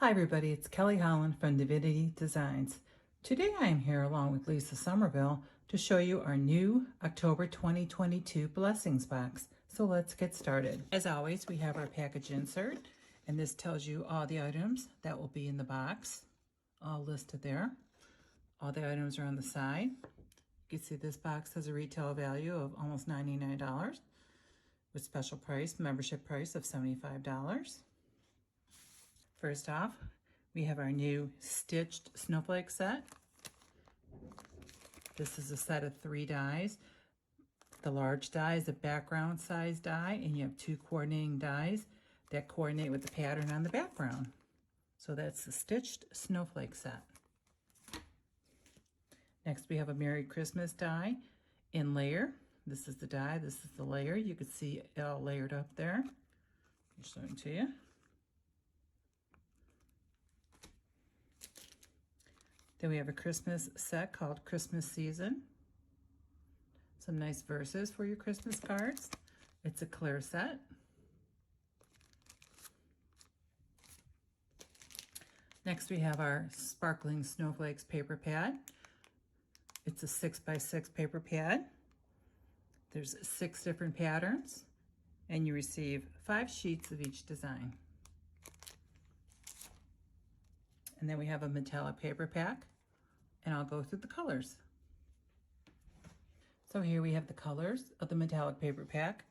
Hi everybody, it's Kelly Holland from Divinity Designs. Today I am here along with Lisa Somerville to show you our new October 2022 Blessings box. So let's get started. As always, we have our package insert, and this tells you all the items that will be in the box, all listed there. All the items are on the side. You can see this box has a retail value of almost $99 with special price, membership price of $75. First off, we have our new stitched snowflake set. This is a set of 3 dies. The large die is a background size die, and you have 2 coordinating dies that coordinate with the pattern on the background. So that's the stitched snowflake set. Next, we have a Merry Christmas die in layer. This is the die, this is the layer. You can see it all layered up there. I'm showing it to you. Then we have a Christmas set called Christmas Season. Some nice verses for your Christmas cards. It's a clear set. Next we have our Sparkling Snowflakes paper pad. It's a 6x6 paper pad. There's 6 different patterns, and you receive 5 sheets of each design. And then we have a metallic paper pack, and I'll go through the colors. So here we have the colors of the metallic paper pack.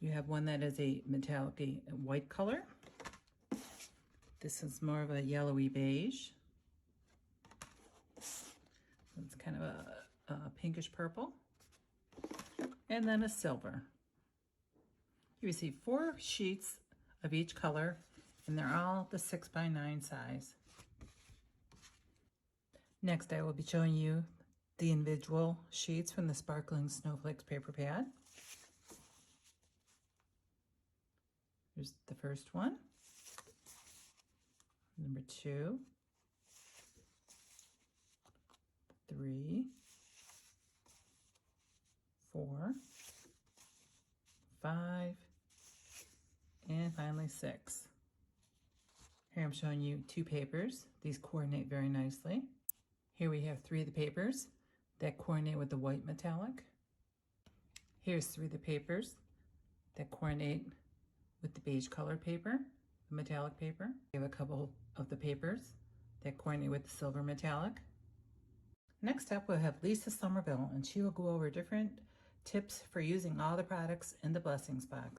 You have one that is a metallic white color. This is more of a yellowy beige. It's kind of a pinkish purple. And then a silver. You receive 4 sheets of each color, and they're all the 6x9 size. Next, I will be showing you the individual sheets from the Sparkling Snowflakes paper pad. Here's the first one, number 2, 3, 4, 5, and finally 6. Here I'm showing you 2 papers. These coordinate very nicely. Here we have 3 of the papers that coordinate with the white metallic. Here's 3 of the papers that coordinate with the beige colored paper, the metallic paper. We have a couple of the papers that coordinate with the silver metallic. Next up, we'll have Lisa Somerville, and she will go over different tips for using all the products in the Blessings box.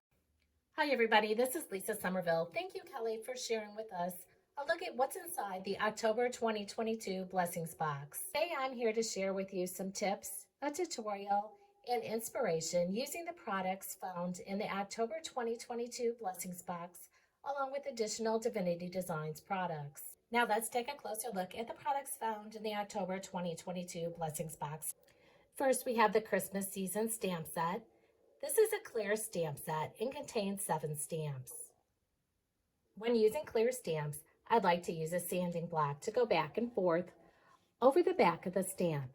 Hi everybody, this is Lisa Somerville. Thank you, Kelly, for sharing with us a look at what's inside the October 2022 Blessings box. Today I'm here to share with you some tips, a tutorial, and inspiration using the products found in the October 2022 Blessings box, along with additional Divinity Designs products. Now let's take a closer look at the products found in the October 2022 Blessings box. First, we have the Christmas Season stamp set. This is a clear stamp set and contains 7 stamps. When using clear stamps, I'd like to use a sanding block to go back and forth over the back of the stamp.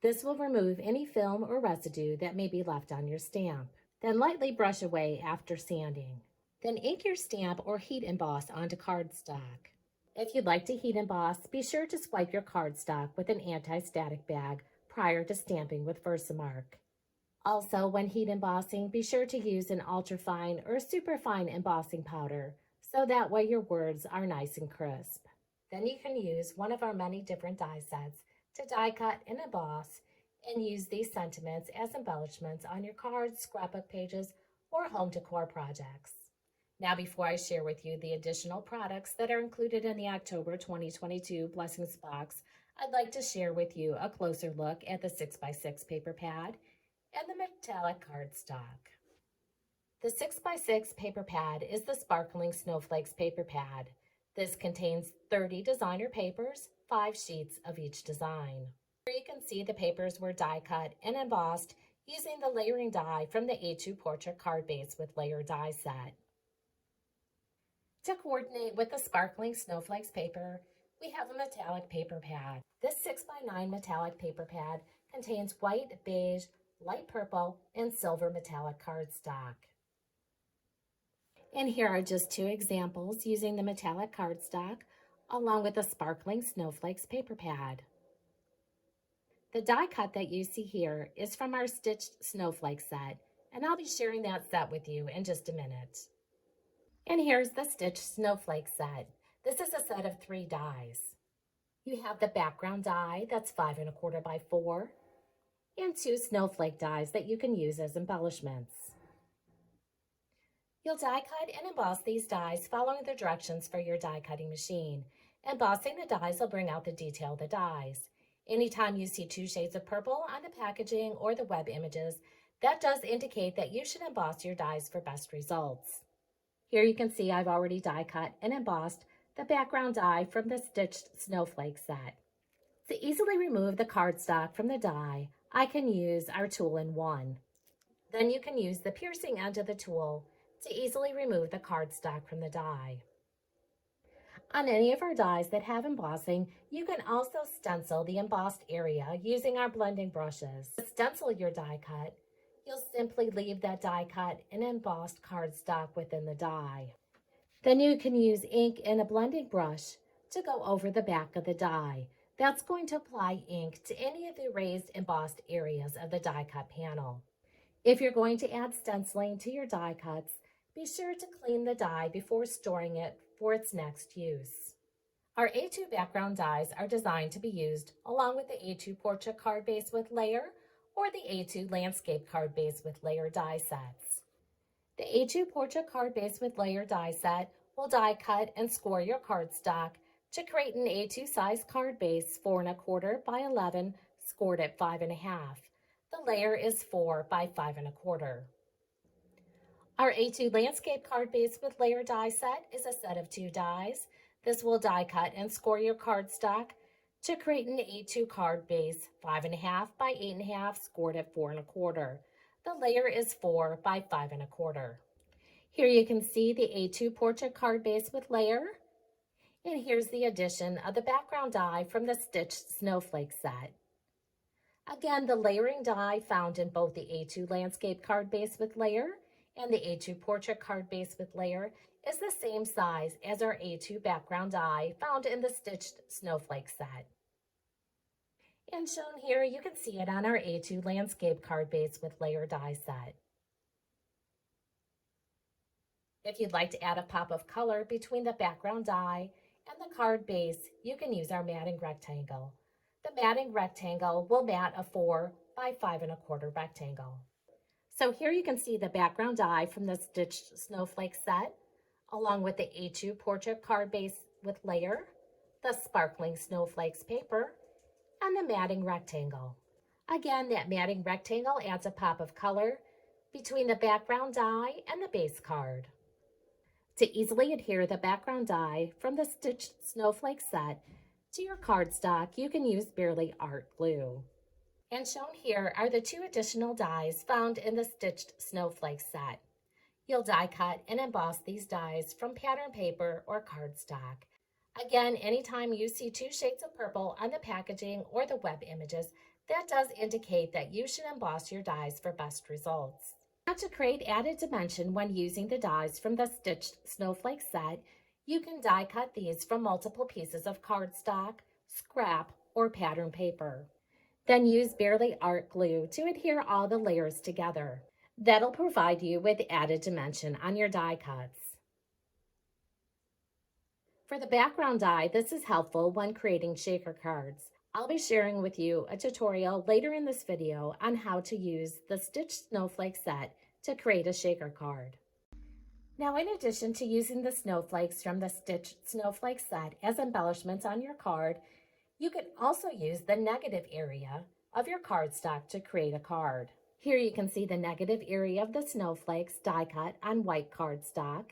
This will remove any film or residue that may be left on your stamp. Then lightly brush away after sanding. Then ink your stamp or heat emboss onto cardstock. If you'd like to heat emboss, be sure to swipe your cardstock with an anti-static bag prior to stamping with Versamark. Also, when heat embossing, be sure to use an ultrafine or superfine embossing powder, so that way your words are nice and crisp. Then you can use one of our many different die sets to die cut and emboss, and use these sentiments as embellishments on your cards, scrapbook pages, or home decor projects. Now, before I share with you the additional products that are included in the October 2022 Blessings box, I'd like to share with you a closer look at the 6x6 paper pad and the metallic cardstock. The 6x6 paper pad is the Sparkling Snowflakes paper pad. This contains 30 designer papers, 5 sheets of each design. Here you can see the papers were die cut and embossed using the layering die from the A2 Portrait Card Base with Layer die set. To coordinate with the Sparkling Snowflakes paper, we have a metallic paper pad. This 6x9 metallic paper pad contains white, beige, light purple, and silver metallic cardstock. And here are just 2 examples using the metallic cardstock. along with a sparkling snowflakes paper pad. The die cut that you see here is from our stitched snowflake set, and I'll be sharing that set with you in just a minute. And here's the stitched snowflake set. This is a set of 3 dies. You have the background die that's 5 1/4 by 4, and 2 snowflake dies that you can use as embellishments. You'll die cut and emboss these dies following the directions for your die cutting machine. Embossing the dies will bring out the detail of the dies. Anytime you see 2 shades of purple on the packaging or the web images, that does indicate that you should emboss your dies for best results. Here you can see I've already die cut and embossed the background die from the stitched snowflake set. To easily remove the cardstock from the die, I can use our tool-in-one. Then you can use the piercing end of the tool to easily remove the cardstock from the die. On any of our dies that have embossing, you can also stencil the embossed area using our blending brushes. To stencil your die cut, you'll simply leave that die cut and embossed cardstock within the die. Then you can use ink and a blending brush to go over the back of the die. That's going to apply ink to any of the raised embossed areas of the die cut panel. If you're going to add stenciling to your die cuts, be sure to clean the die before storing it for its next use. Our A2 background dies are designed to be used along with the A2 portrait card base with layer or the A2 landscape card base with layer die sets. The A2 portrait card base with layer die set will die cut and score your cardstock to create an A2 size card base 4 1/4 by 11 scored at 5 1/2. The layer is 4 by 5 1/4. Our A2 landscape card base with layer die set is a set of 2 dies. This will die cut and score your cardstock to create an A2 card base 5 1/2 by 8 1/2 scored at 4 1/4. The layer is 4 by 5 1/4. Here you can see the A2 portrait card base with layer. And here's the addition of the background die from the stitched snowflake set. Again, the layering die found in both the A2 landscape card base with layer and the A2 portrait card base with layer is the same size as our A2 background die found in the stitched snowflake set. And shown here, you can see it on our A2 landscape card base with layer die set. If you'd like to add a pop of color between the background die and the card base, you can use our matting rectangle. The matting rectangle will mat a 4 by 5 1/4 rectangle. So here you can see the background die from the stitched snowflake set, along with the A2 portrait card base with layer, the sparkling snowflakes paper, and the matting rectangle. Again, that matting rectangle adds a pop of color between the background die and the base card. To easily adhere the background die from the stitched snowflake set to your cardstock, you can use Barely Art glue. And shown here are the 2 additional dies found in the stitched snowflake set. You'll die cut and emboss these dies from pattern paper or cardstock. Again, anytime you see 2 shades of purple on the packaging or the web images, that does indicate that you should emboss your dies for best results. Now, to create added dimension when using the dies from the stitched snowflake set, you can die cut these from multiple pieces of cardstock, scrap, or pattern paper. Then use Barely Art glue to adhere all the layers together. That'll provide you with added dimension on your die cuts. For the background die, this is helpful when creating shaker cards. I'll be sharing with you a tutorial later in this video on how to use the stitched snowflake set to create a shaker card. Now, in addition to using the snowflakes from the stitched snowflake set as embellishments on your card, you can also use the negative area of your cardstock to create a card. Here you can see the negative area of the snowflakes die cut on white cardstock.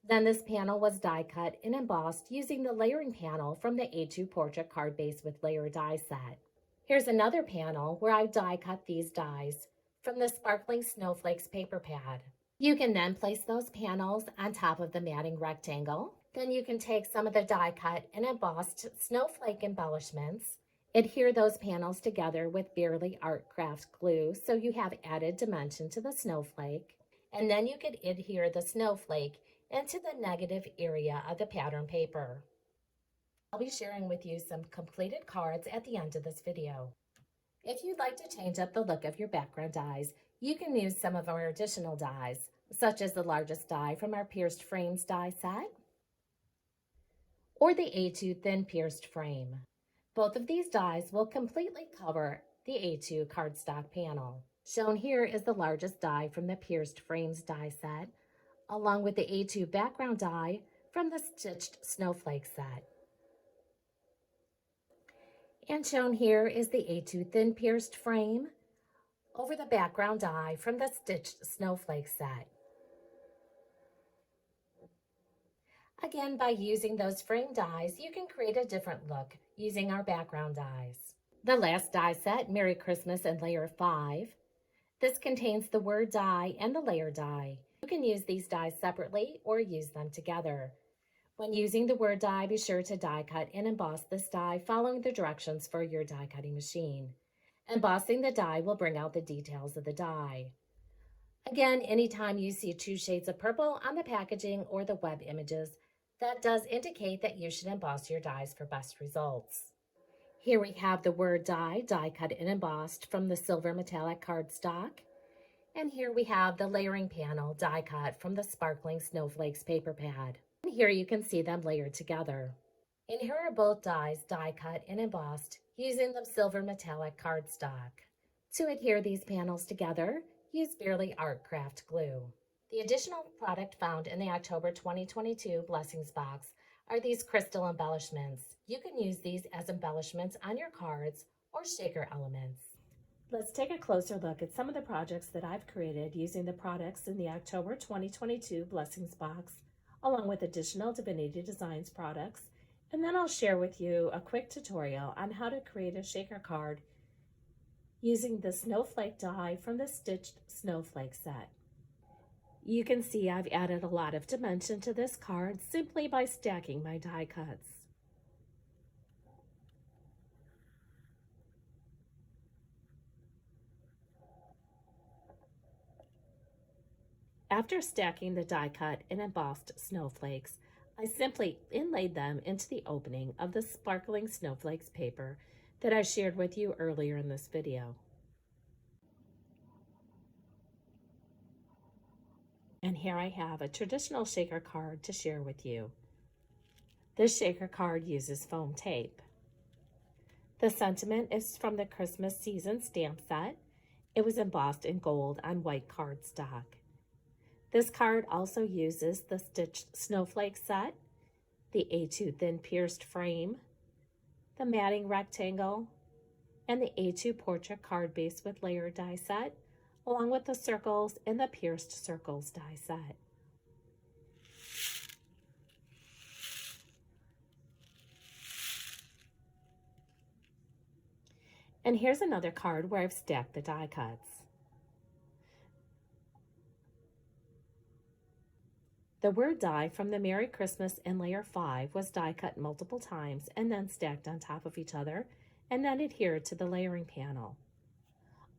Then this panel was die cut and embossed using the layering panel from the A2 portrait card base with layer die set. Here's another panel where I've die cut these dies from the sparkling snowflakes paper pad. You can then place those panels on top of the matting rectangle. Then you can take some of the die cut and embossed snowflake embellishments, adhere those panels together with Barely Art craft glue so you have added dimension to the snowflake, and then you can adhere the snowflake into the negative area of the pattern paper. I'll be sharing with you some completed cards at the end of this video. If you'd like to change up the look of your background dies, you can use some of our additional dies, such as the largest die from our pierced frames die set, or the A2 thin pierced frame. Both of these dies will completely cover the A2 cardstock panel. Shown here is the largest die from the pierced frames die set, along with the A2 background die from the stitched snowflake set. And shown here is the A2 thin pierced frame over the background die from the stitched snowflake set. Again, by using those frame dies, you can create a different look using our background dies. The last die set, Merry Christmas and Layer 5. This contains the word die and the layer die. You can use these dies separately or use them together. When using the word die, be sure to die cut and emboss this die following the directions for your die cutting machine. Embossing the die will bring out the details of the die. Again, anytime you see 2 shades of purple on the packaging or the web images, that does indicate that you should emboss your dies for best results. Here we have the word die cut and embossed from the silver metallic cardstock. And here we have the layering panel die cut from the sparkling snowflakes paper pad. And here you can see them layered together. And here are both dies die cut and embossed using the silver metallic cardstock. To adhere these panels together, use Bearly Art Craft glue. The additional product found in the October 2022 Blessings box are these crystal embellishments. You can use these as embellishments on your cards or shaker elements. Let's take a closer look at some of the projects that I've created using the products in the October 2022 Blessings box, along with additional Divinity Designs products, and then I'll share with you a quick tutorial on how to create a shaker card using the snowflake die from the stitched snowflake set. You can see I've added a lot of dimension to this card simply by stacking my die cuts. After stacking the die cut and embossed snowflakes, I simply inlaid them into the opening of the sparkling snowflakes paper that I shared with you earlier in this video. And here I have a traditional shaker card to share with you. This shaker card uses foam tape. The sentiment is from the Christmas season stamp set. It was embossed in gold on white cardstock. This card also uses the stitched snowflake set, the A2 thin pierced frame, the matting rectangle, and the A2 portrait card base with layered die set, along with the circles and the pierced circles die set. And here's another card where I've stacked the die cuts. The word die from the Merry Christmas and Layer 5 was die cut multiple times and then stacked on top of each other and then adhered to the layering panel.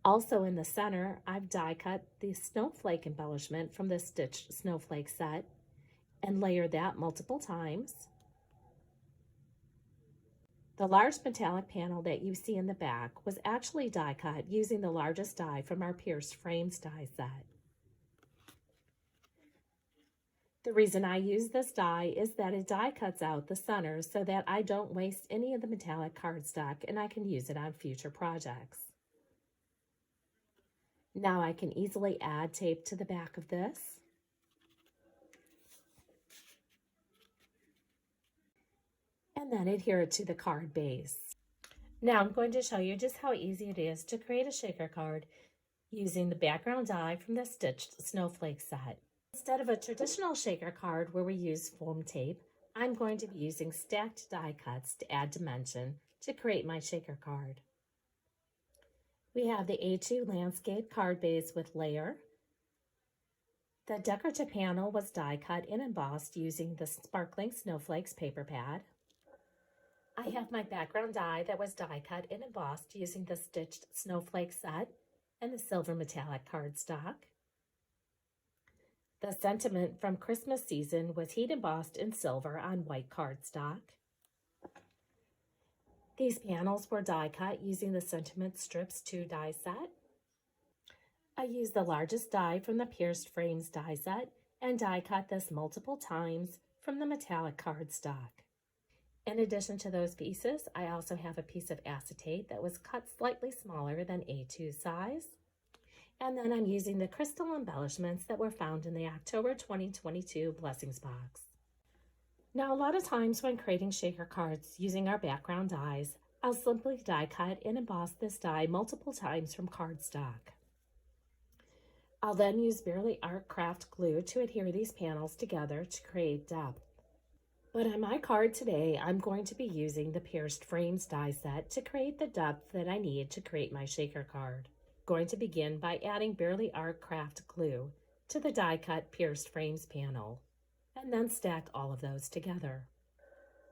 Also in the center, I've die cut the snowflake embellishment from the stitched snowflake set and layered that multiple times. The large metallic panel that you see in the back was actually die cut using the largest die from our pierced frames die set. The reason I use this die is that it die cuts out the center so that I don't waste any of the metallic cardstock and I can use it on future projects. Now I can easily add tape to the back of this. And then adhere it to the card base. Now I'm going to show you just how easy it is to create a shaker card using the background die from the stitched snowflake set. Instead of a traditional shaker card where we use foam tape, I'm going to be using stacked die cuts to add dimension to create my shaker card. We have the A2 landscape card base with layer. The decorative panel was die cut and embossed using the sparkling snowflakes paper pad. I have my background die that was die cut and embossed using the stitched snowflake set and the silver metallic cardstock. The sentiment from Christmas season was heat embossed in silver on white cardstock. These panels were die cut using the Sentiment Strips 2 die set. I used the largest die from the Pierced Frames die set and die cut this multiple times from the metallic cardstock. In addition to those pieces, I also have a piece of acetate that was cut slightly smaller than A2 size. And then I'm using the crystal embellishments that were found in the October 2022 Blessings box. Now, a lot of times when creating shaker cards using our background dies, I'll simply die cut and emboss this die multiple times from cardstock. I'll then use Barely Art Craft glue to adhere these panels together to create depth. But on my card today, I'm going to be using the Pierced Frames die set to create the depth that I need to create my shaker card. Going to begin by adding Barely Art Craft glue to the die cut Pierced Frames panel, and then stack all of those together.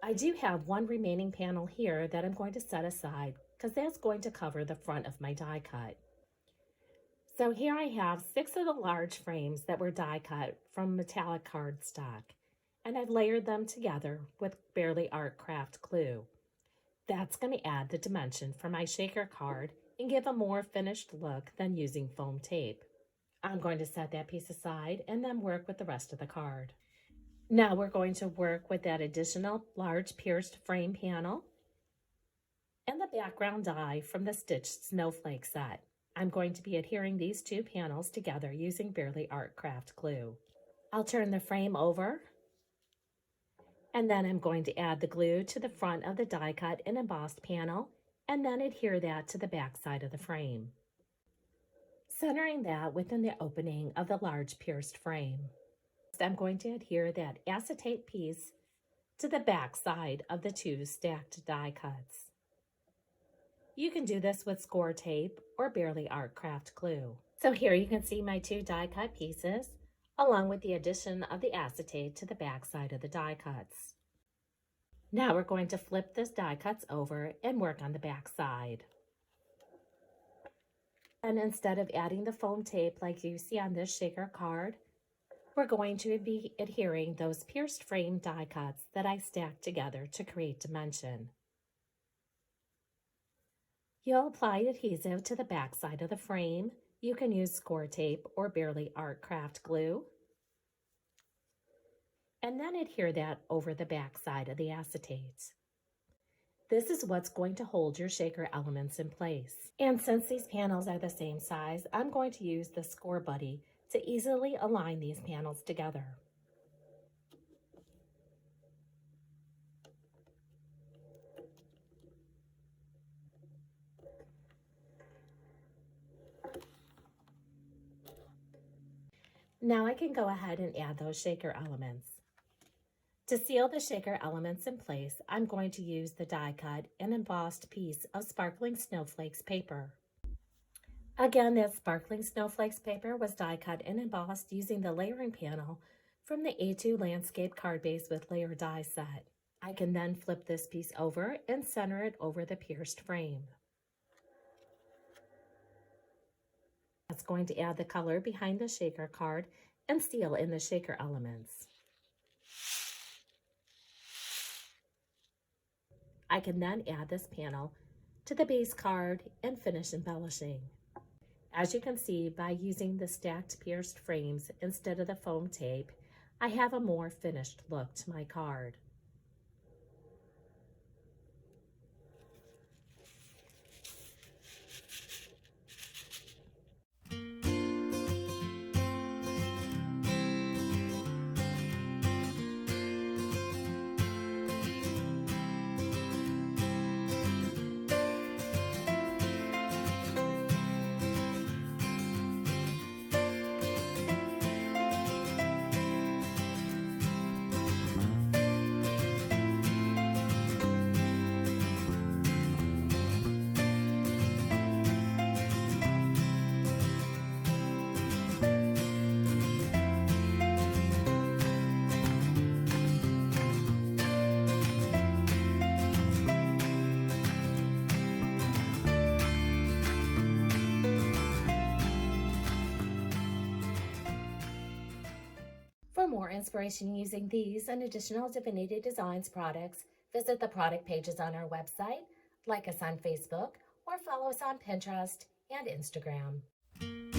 I do have one remaining panel here that I'm going to set aside because that's going to cover the front of my die cut. So here I have 6 of the large frames that were die cut from metallic cardstock, and I've layered them together with Barely Art Craft glue. That's going to add the dimension for my shaker card and give a more finished look than using foam tape. I'm going to set that piece aside and then work with the rest of the card. Now we're going to work with that additional large pierced frame panel and the background die from the Stitched Snowflake set. I'm going to be adhering these two panels together using Barely Art Craft glue. I'll turn the frame over, and then I'm going to add the glue to the front of the die cut and embossed panel, and then adhere that to the back side of the frame, centering that within the opening of the large pierced frame. I'm going to adhere that acetate piece to the back side of the 2 stacked die cuts. You can do this with score tape or Barely Art Craft glue. So here you can see my 2 die cut pieces, along with the addition of the acetate to the back side of the die cuts. Now we're going to flip this die cuts over and work on the back side. And instead of adding the foam tape like you see on this shaker card, we're going to be adhering those pierced frame die cuts that I stacked together to create dimension. You'll apply adhesive to the back side of the frame. You can use score tape or Barely Art Craft glue, and then adhere that over the back side of the acetate. This is what's going to hold your shaker elements in place. And since these panels are the same size, I'm going to use the Score Buddy to easily align these panels together. Now I can go ahead and add those shaker elements. To seal the shaker elements in place, I'm going to use the die cut and embossed piece of Sparkling Snowflakes paper. Again, that Sparkling Snowflakes paper was die cut and embossed using the layering panel from the A2 Landscape Card Base with Layer die set. I can then flip this piece over and center it over the pierced frame. That's going to add the color behind the shaker card and seal in the shaker elements. I can then add this panel to the base card and finish embellishing. As you can see, by using the stacked pierced frames instead of the foam tape, I have a more finished look to my card. For more inspiration using these and additional Divinity Designs products, visit the product pages on our website. Like us on Facebook or follow us on Pinterest and Instagram.